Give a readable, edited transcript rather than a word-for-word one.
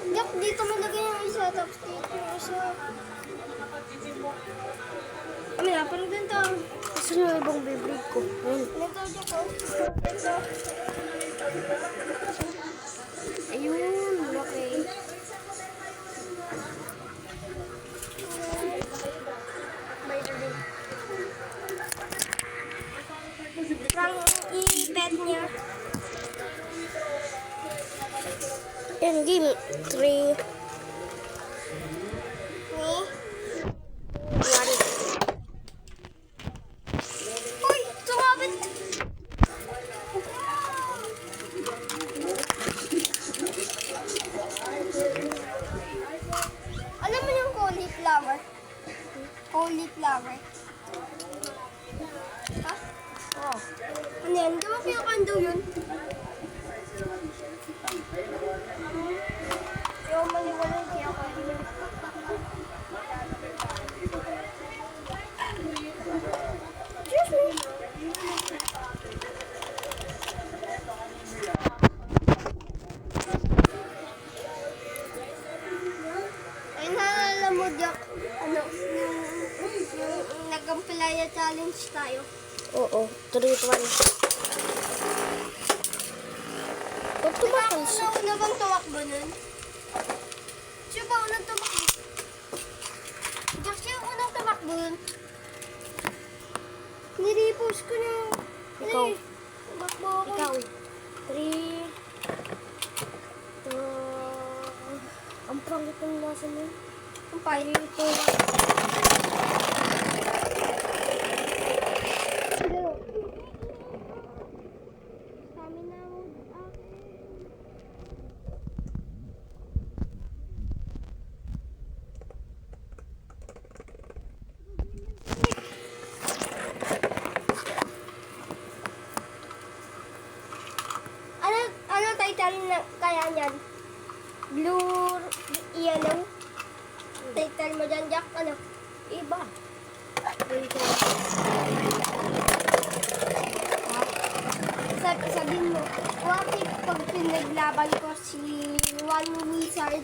Yak, dito mo lagay yung isa, tapos dito yung isa. Kami na, parang ganito. Gusto nyo ibang bibig ko. Ayun. Ganito, Jack, ganito. Ayun, okay. Parang i-pet niya. Ayun, game 3. Uy, sumabit! Alam mo yung cauliflower? Cauliflower. Ha? Oh. Ano yan? Di ba pinakando yun? Yung maniwala hindi ako. Excuse me. Ay, naalala mo, Jack, ano, yung nag-ampilaya challenge tayo. Oo, 3-1. Ba't tumakal siya? Una bang tumakbo nun? Siya ba unang tumakbo? Jack, siya yung unang tumakbo nun. Niripos ko na. Ikaw. Tumakbo ako. Ikaw. 3. Ang pangit ng nasa mo. Ang payo ito. Stamina mode akin. Ano title na kaya niyan? Blue, yellow. Title mo dyan, Jack, ano? Iba. Sabihin mo, bakit pag pinaglaban ko si One Wizard,